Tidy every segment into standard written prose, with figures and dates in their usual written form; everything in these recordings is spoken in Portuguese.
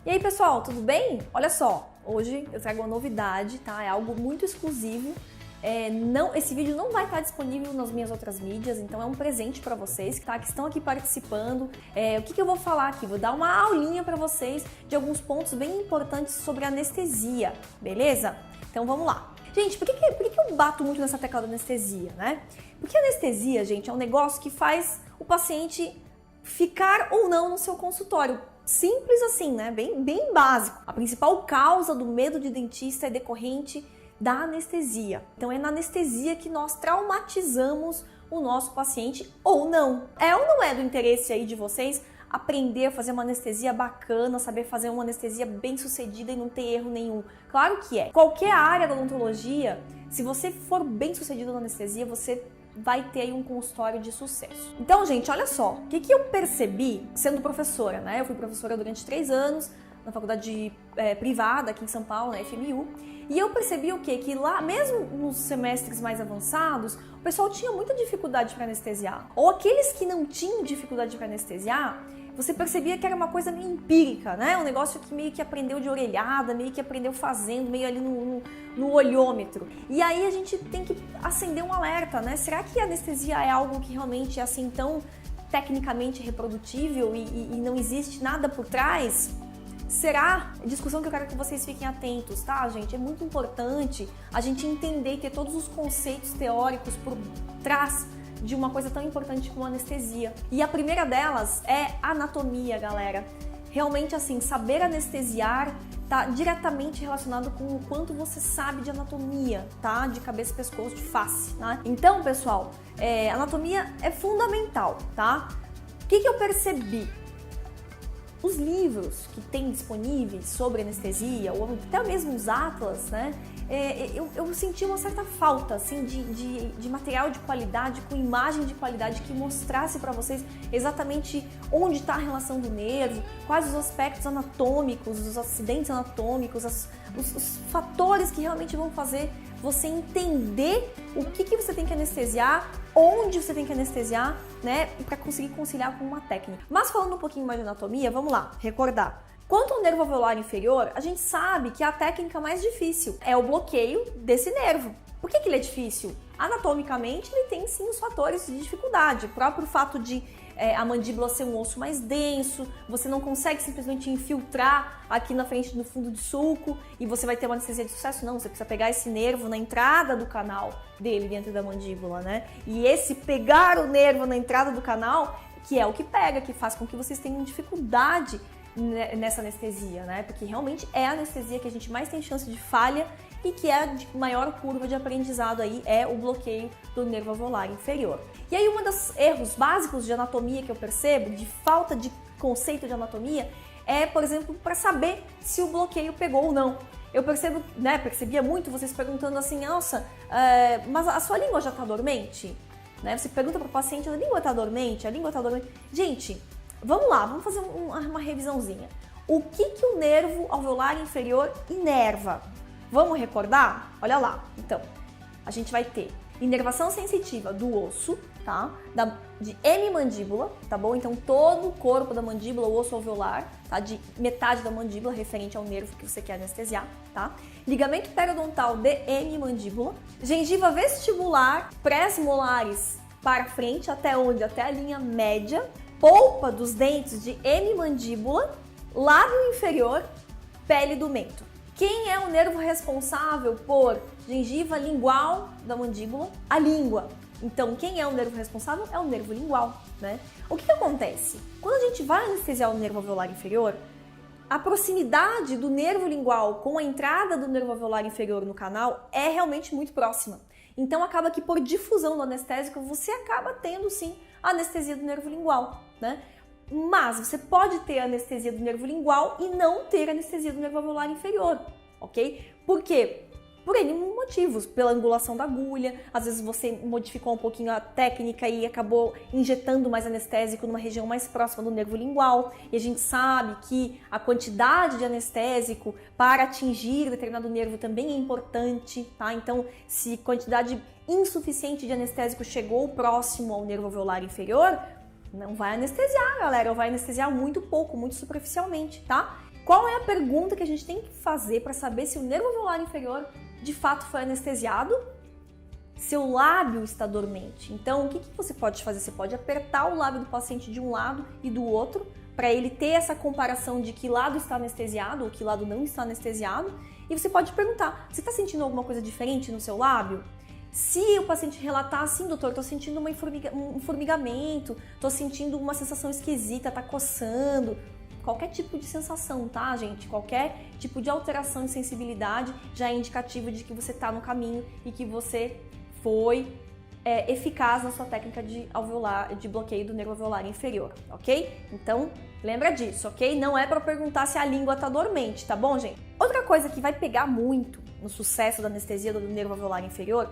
E aí, pessoal, tudo bem? Olha só, hoje eu trago uma novidade, tá? É algo muito exclusivo. Esse vídeo não vai estar disponível nas minhas outras mídias, então é um presente para vocês, tá? Que estão aqui participando. O que eu vou falar aqui? Vou dar uma aulinha para vocês de alguns pontos bem importantes sobre anestesia, beleza? Então vamos lá. Gente, por que eu bato muito nessa tecla da anestesia, né? Porque a anestesia, gente, é um negócio que faz o paciente ficar ou não no seu consultório. Simples assim, né? Bem básico. A principal causa do medo de dentista é decorrente da anestesia. Então é na anestesia que nós traumatizamos o nosso paciente ou não. É ou não é do interesse aí de vocês aprender a fazer uma anestesia bacana, saber fazer uma anestesia bem sucedida e não ter erro nenhum? Claro que é. Qualquer área da odontologia, se você for bem sucedido na anestesia, você vai ter aí um consultório de sucesso. Então, gente, olha só, o que eu percebi sendo professora, né? Eu fui professora durante 3 anos na faculdade privada aqui em São Paulo, na FMU, e eu percebi o quê? Que lá, mesmo nos semestres mais avançados, o pessoal tinha muita dificuldade para anestesiar. Ou aqueles que não tinham dificuldade para anestesiar, você percebia que era uma coisa meio empírica, né? Um negócio que meio que aprendeu de orelhada, meio que aprendeu fazendo, meio ali no olhômetro. E aí a gente tem que acender um alerta, né? Será que a anestesia é algo que realmente é assim tão tecnicamente reprodutível e não existe nada por trás? Será? É discussão que eu quero que vocês fiquem atentos, tá, gente? É muito importante a gente entender e ter todos os conceitos teóricos por trás de uma coisa tão importante como a anestesia. E a primeira delas é anatomia, galera. Realmente, assim, saber anestesiar tá diretamente relacionado com o quanto você sabe de anatomia, tá? De cabeça, pescoço, de face, tá? Então, pessoal, anatomia é fundamental, tá? O que eu percebi? Os livros que tem disponíveis sobre anestesia, ou até mesmo os atlas, né? Eu senti uma certa falta assim, de material de qualidade, com imagem de qualidade que mostrasse para vocês exatamente onde está a relação do nervo, quais os aspectos anatômicos, os acidentes anatômicos, os fatores que realmente vão fazer você entender o que você tem que anestesiar, onde você tem que anestesiar, né, para conseguir conciliar com uma técnica. Mas falando um pouquinho mais de anatomia, vamos lá, recordar. Quanto ao nervo alveolar inferior, a gente sabe que a técnica mais difícil é o bloqueio desse nervo. Por que ele é difícil? Anatomicamente, ele tem sim os fatores de dificuldade. O próprio fato de a mandíbula ser um osso mais denso, você não consegue simplesmente infiltrar aqui na frente do fundo de sulco e você vai ter uma anestesia de sucesso. Não, você precisa pegar esse nervo na entrada do canal dele dentro da mandíbula, né? E esse pegar o nervo na entrada do canal, que é o que pega, que faz com que vocês tenham dificuldade nessa anestesia, né? Porque realmente é a anestesia que a gente mais tem chance de falha e que é de maior curva de aprendizado aí, é o bloqueio do nervo alveolar inferior. E aí um dos erros básicos de anatomia que eu percebo, de falta de conceito de anatomia, é, por exemplo, para saber se o bloqueio pegou ou não. Eu percebo, né, percebia muito vocês perguntando assim, nossa, mas a sua língua já está dormente? Né? Você pergunta para o paciente, a língua está dormente? A língua está dormente? Gente, vamos lá, vamos fazer uma revisãozinha. O que o nervo alveolar inferior inerva? Vamos recordar? Olha lá. Então, a gente vai ter inervação sensitiva do osso, tá? De hemimandíbula, tá bom? Então, todo o corpo da mandíbula, o osso alveolar, tá? De metade da mandíbula, referente ao nervo que você quer anestesiar, tá? Ligamento periodontal de hemimandíbula. Gengiva vestibular, pré-molares para frente, até onde? Até a linha média. Polpa dos dentes de hemimandíbula, lábio inferior, pele do mento. Quem é o nervo responsável por gengiva lingual da mandíbula? A língua. Então, quem é o nervo responsável? É o nervo lingual, né? O que acontece? Quando a gente vai anestesiar o nervo alveolar inferior, a proximidade do nervo lingual com a entrada do nervo alveolar inferior no canal é realmente muito próxima. Então, acaba que por difusão do anestésico, você acaba tendo, sim, a anestesia do nervo lingual, né? Mas você pode ter a anestesia do nervo lingual e não ter a anestesia do nervo alveolar inferior, ok? Por quê? Por N motivos, pela angulação da agulha, às vezes você modificou um pouquinho a técnica e acabou injetando mais anestésico numa região mais próxima do nervo lingual, e a gente sabe que a quantidade de anestésico para atingir determinado nervo também é importante, tá? Então, se quantidade insuficiente de anestésico chegou próximo ao nervo alveolar inferior, não vai anestesiar, galera, ou vai anestesiar muito pouco, muito superficialmente, tá? Qual é a pergunta que a gente tem que fazer para saber se o nervo alveolar inferior de fato foi anestesiado? Seu lábio está dormente. Então, o que você pode fazer? Você pode apertar o lábio do paciente de um lado e do outro, para ele ter essa comparação de que lado está anestesiado ou que lado não está anestesiado. E você pode perguntar, você está sentindo alguma coisa diferente no seu lábio? Se o paciente relatar assim, doutor, estou sentindo um formigamento, estou sentindo uma sensação esquisita, está coçando, qualquer tipo de sensação, tá, gente? Qualquer tipo de alteração de sensibilidade já é indicativo de que você está no caminho e que você foi eficaz na sua técnica de bloqueio do nervo alveolar inferior, ok? Então, lembra disso, ok? Não é para perguntar se a língua está dormente, tá bom, gente? Outra coisa que vai pegar muito no sucesso da anestesia do nervo alveolar inferior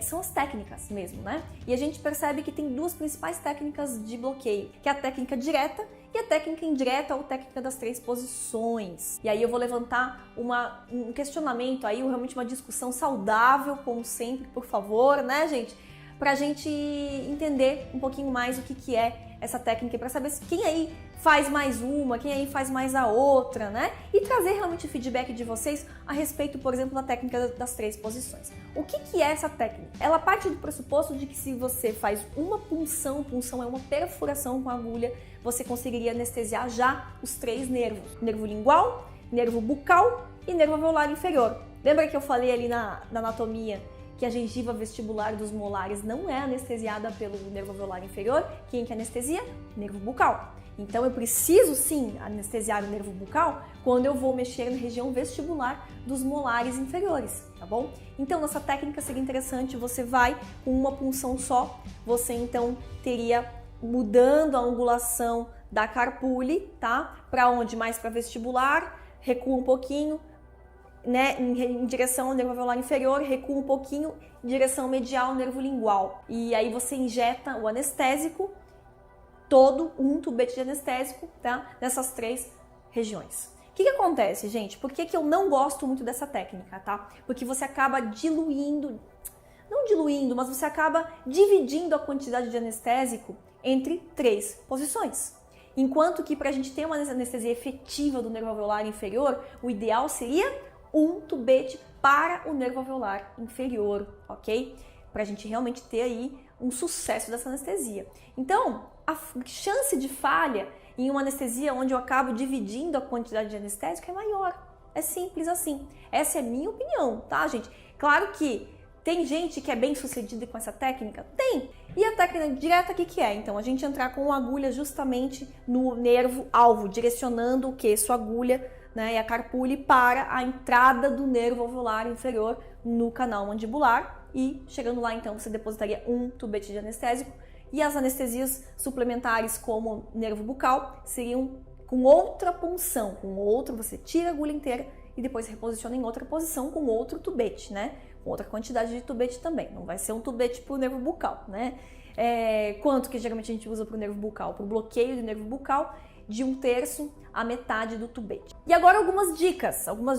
são as técnicas mesmo, né? E a gente percebe que tem duas principais técnicas de bloqueio, que é a técnica direta e a técnica indireta ou técnica das 3 posições. E aí eu vou levantar um questionamento aí, realmente uma discussão saudável, como sempre, por favor, né, gente? Pra gente entender um pouquinho mais o que é essa técnica e pra saber quem aí faz mais uma, quem aí faz mais a outra, né? E trazer realmente o feedback de vocês a respeito, por exemplo, da técnica das 3 posições. O que é essa técnica? Ela parte do pressuposto de que se você faz uma punção é uma perfuração com a agulha, você conseguiria anestesiar já os 3 nervos. Nervo lingual, nervo bucal e nervo alveolar inferior. Lembra que eu falei ali na anatomia que a gengiva vestibular dos molares não é anestesiada pelo nervo alveolar inferior? Quem que anestesia? Nervo bucal. Então eu preciso sim anestesiar o nervo bucal quando eu vou mexer na região vestibular dos molares inferiores, tá bom? Então nessa técnica seria interessante, você vai com uma punção só, você então teria mudando a angulação da carpule, tá? Para onde? Mais para vestibular, recua um pouquinho, né, em direção ao nervo alveolar inferior, recua um pouquinho em direção medial ao nervo lingual. E aí você injeta o anestésico, todo um tubete de anestésico, tá? Nessas 3 regiões. O que acontece, gente? Por que eu não gosto muito dessa técnica, tá? Porque você acaba diluindo, não diluindo, mas você acaba dividindo a quantidade de anestésico entre 3 posições. Enquanto que para a gente ter uma anestesia efetiva do nervo alveolar inferior, o ideal seria um tubete para o nervo alveolar inferior, ok? Para a gente realmente ter aí um sucesso dessa anestesia. Então, a chance de falha em uma anestesia onde eu acabo dividindo a quantidade de anestésico é maior. É simples assim. Essa é a minha opinião, tá, gente? Claro que tem gente que é bem sucedida com essa técnica? Tem! E a técnica direta, o que é? Então, a gente entrar com uma agulha justamente no nervo alvo, direcionando o que? Sua agulha, né, e a carpule para a entrada do nervo alveolar inferior no canal mandibular e chegando lá então você depositaria um tubete de anestésico e as anestesias suplementares como nervo bucal seriam com outra punção, você tira a agulha inteira e depois reposiciona em outra posição com outro tubete, né, com outra quantidade de tubete também, não vai ser um tubete para o nervo bucal, né, quanto que geralmente a gente usa para o nervo bucal? Para o bloqueio do nervo bucal, de 1/3 a metade do tubete. E agora algumas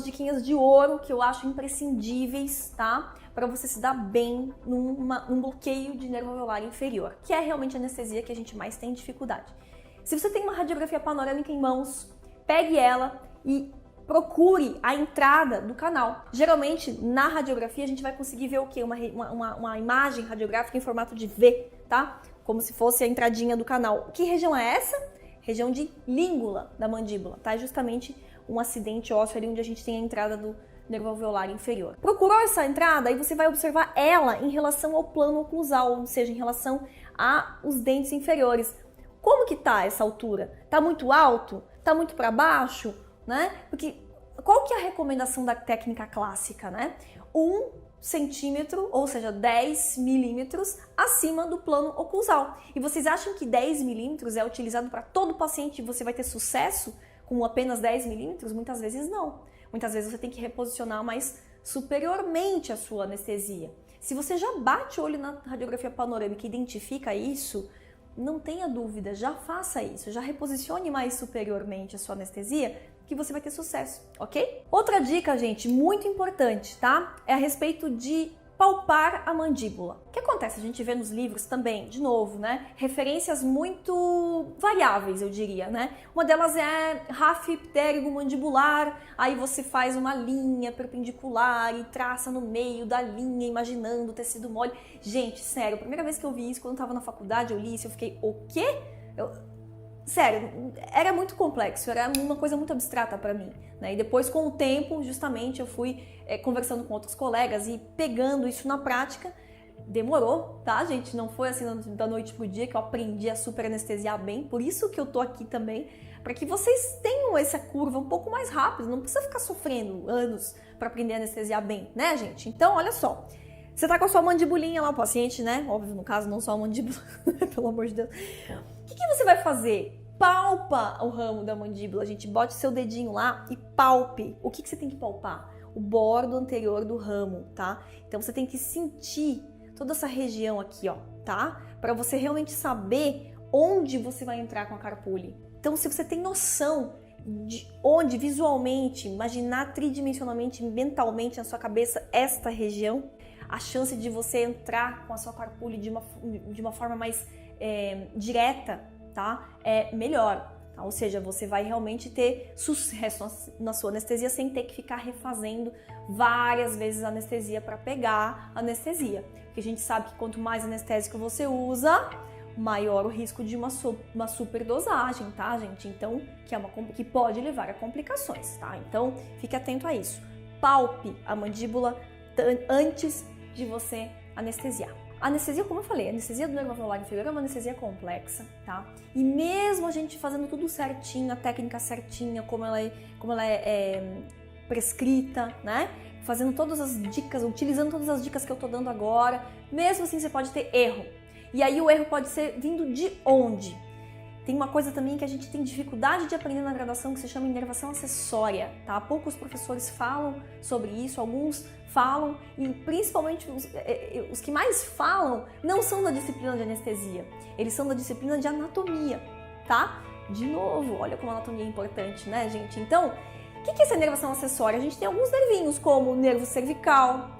diquinhas de ouro que eu acho imprescindíveis, tá? Para você se dar bem num bloqueio de nervo alveolar inferior, que é realmente a anestesia que a gente mais tem dificuldade. Se você tem uma radiografia panorâmica em mãos, pegue ela e procure a entrada do canal. Geralmente, na radiografia, a gente vai conseguir ver o quê? Uma imagem radiográfica em formato de V, tá? Como se fosse a entradinha do canal. Que região é essa? Região de língula da mandíbula, tá? É justamente um acidente ósseo ali onde a gente tem a entrada do nervo alveolar inferior. Procurou essa entrada, aí você vai observar ela em relação ao plano oclusal, ou seja, em relação aos dentes inferiores. Como que tá essa altura? Tá muito alto? Tá muito para baixo? Né? Porque qual que é a recomendação da técnica clássica, né? 1 centímetro, ou seja, 10 milímetros acima do plano oclusal. E vocês acham que 10 milímetros é utilizado para todo paciente e você vai ter sucesso com apenas 10 milímetros? Muitas vezes não. Muitas vezes você tem que reposicionar mais superiormente a sua anestesia. Se você já bate o olho na radiografia panorâmica e identifica isso, não tenha dúvida, já faça isso, já reposicione mais superiormente a sua anestesia, que você vai ter sucesso, ok? Outra dica, gente, muito importante, tá? É a respeito de palpar a mandíbula. O que acontece? A gente vê nos livros também, de novo, né? Referências muito variáveis, eu diria, né? Uma delas é ráfio ptérigo mandibular, aí você faz uma linha perpendicular e traça no meio da linha, imaginando o tecido mole. Gente, sério, a primeira vez que eu vi isso, quando eu tava na faculdade, eu li isso, eu fiquei, o quê? Sério, era muito complexo, era uma coisa muito abstrata para mim, né? E depois, com o tempo, justamente, eu fui conversando com outros colegas e pegando isso na prática. Demorou, tá, gente? Não foi assim da noite pro dia que eu aprendi a super anestesiar bem, por isso que eu tô aqui também, para que vocês tenham essa curva um pouco mais rápida, não precisa ficar sofrendo anos para aprender a anestesiar bem, né, gente? Então, olha só. Você tá com a sua mandibulinha lá, o paciente, né? Óbvio, no caso, não só a mandíbula, pelo amor de Deus. O que você vai fazer? Palpa o ramo da mandíbula, gente. Bote seu dedinho lá e palpe. O que você tem que palpar? O bordo anterior do ramo, tá? Então, você tem que sentir toda essa região aqui, ó, tá? Para você realmente saber onde você vai entrar com a carpule. Então, se você tem noção de onde visualmente, imaginar tridimensionalmente, mentalmente na sua cabeça esta região, a chance de você entrar com a sua carpule de uma forma mais direta, tá? É melhor, tá? Ou seja, você vai realmente ter sucesso na sua anestesia sem ter que ficar refazendo várias vezes a anestesia para pegar a anestesia. Porque a gente sabe que quanto mais anestésico você usa, maior o risco de uma superdosagem, tá, gente? Então, que pode levar a complicações, tá? Então, fique atento a isso. Palpe a mandíbula antes de você anestesiar. A anestesia, como eu falei, a anestesia do nervo alveolar inferior é uma anestesia complexa, tá? E mesmo a gente fazendo tudo certinho, a técnica certinha, como ela é prescrita, né? Fazendo todas as dicas, utilizando todas as dicas que eu tô dando agora, mesmo assim você pode ter erro. E aí o erro pode ser vindo de onde? Tem uma coisa também que a gente tem dificuldade de aprender na graduação que se chama inervação acessória, tá? Poucos professores falam sobre isso, alguns falam e principalmente os que mais falam não são da disciplina de anestesia, eles são da disciplina de anatomia, tá? De novo, olha como a anatomia é importante, né, gente? Então, o que é essa inervação acessória? A gente tem alguns nervinhos como nervo cervical,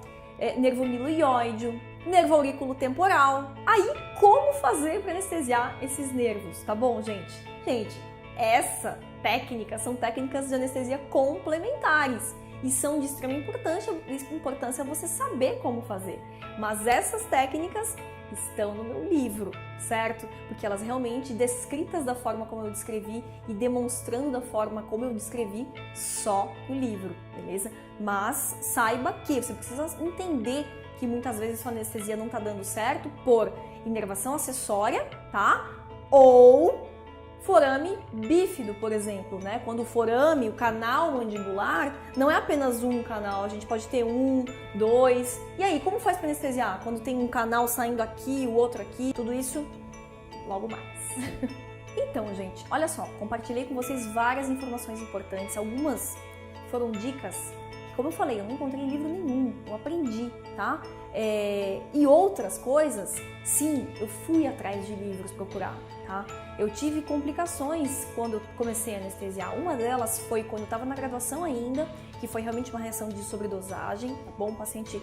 nervo miloióideo, nervo aurículo temporal. Aí, como fazer para anestesiar esses nervos, tá bom, gente? Gente, essa técnica são técnicas de anestesia complementares e são de extrema importância você saber como fazer. Mas essas técnicas estão no meu livro, certo? Porque elas realmente descritas da forma como eu descrevi e demonstrando da forma como eu descrevi só no livro, beleza? Mas saiba que você precisa entender que muitas vezes sua anestesia não tá dando certo por inervação acessória, tá? Ou forame bífido, por exemplo, né? Quando o forame, o canal mandibular, não é apenas um canal, a gente pode ter 1, 2. E aí, como faz para anestesiar? Quando tem um canal saindo aqui, o outro aqui, tudo isso logo mais. Então, gente, olha só, compartilhei com vocês várias informações importantes, algumas foram dicas. Como eu falei, eu não encontrei em livro nenhum, eu aprendi, tá? E outras coisas, sim, eu fui atrás de livros procurar, tá? Eu tive complicações quando eu comecei a anestesiar. Uma delas foi quando eu estava na graduação ainda, que foi realmente uma reação de sobredosagem, tá bom? O paciente,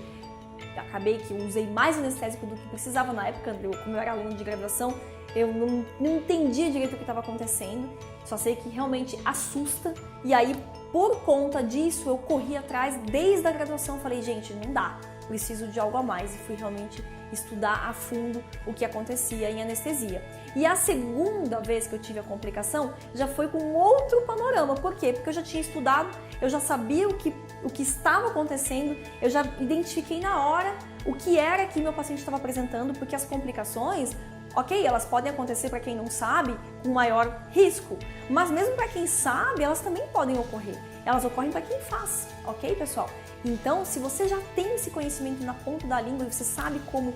acabei que eu usei mais anestésico do que precisava na época, como eu era aluno de graduação, eu não entendia direito o que estava acontecendo, só sei que realmente assusta, e aí, por conta disso, eu corri atrás desde a graduação, falei, gente, não dá, preciso de algo a mais, e fui realmente estudar a fundo o que acontecia em anestesia. E a segunda vez que eu tive a complicação já foi com outro panorama. Por quê? Porque eu já tinha estudado, eu já sabia o que estava acontecendo, eu já identifiquei na hora o que era que meu paciente estava apresentando, porque as complicações, ok, elas podem acontecer para quem não sabe, com maior risco, mas mesmo para quem sabe, elas também podem ocorrer. Elas ocorrem para quem faz, ok, pessoal? Então, se você já tem esse conhecimento na ponta da língua e você sabe como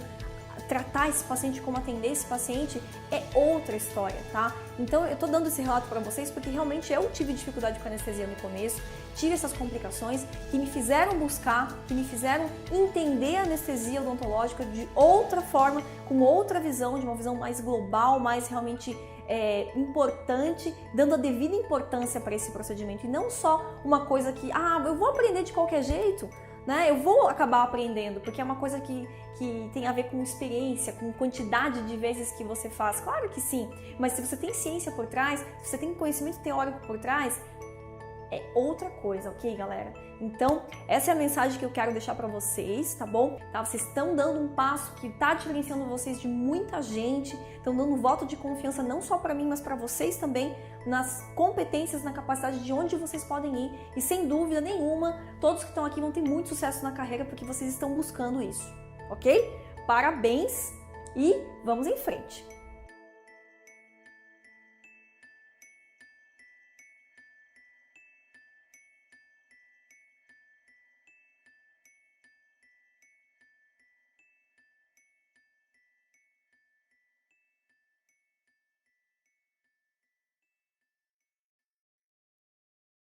tratar esse paciente, como atender esse paciente, é outra história, tá? Então, eu tô dando esse relato para vocês porque realmente eu tive dificuldade com anestesia no começo, tive essas complicações que me fizeram buscar, que me fizeram entender a anestesia odontológica de outra forma, com outra visão, de uma visão mais global, mais realmente importante, dando a devida importância para esse procedimento e não só uma coisa que, eu vou aprender de qualquer jeito. né? Eu vou acabar aprendendo, porque é uma coisa que tem a ver com experiência, com quantidade de vezes que você faz. Claro que sim, mas se você tem ciência por trás, se você tem conhecimento teórico por trás, é outra coisa, ok, galera? Então, essa é a mensagem que eu quero deixar para vocês, tá bom? Tá? Vocês estão dando um passo que tá diferenciando vocês de muita gente, estão dando um voto de confiança não só para mim, mas para vocês também, nas competências, na capacidade de onde vocês podem ir. E sem dúvida nenhuma, todos que estão aqui vão ter muito sucesso na carreira porque vocês estão buscando isso, ok? Parabéns e vamos em frente!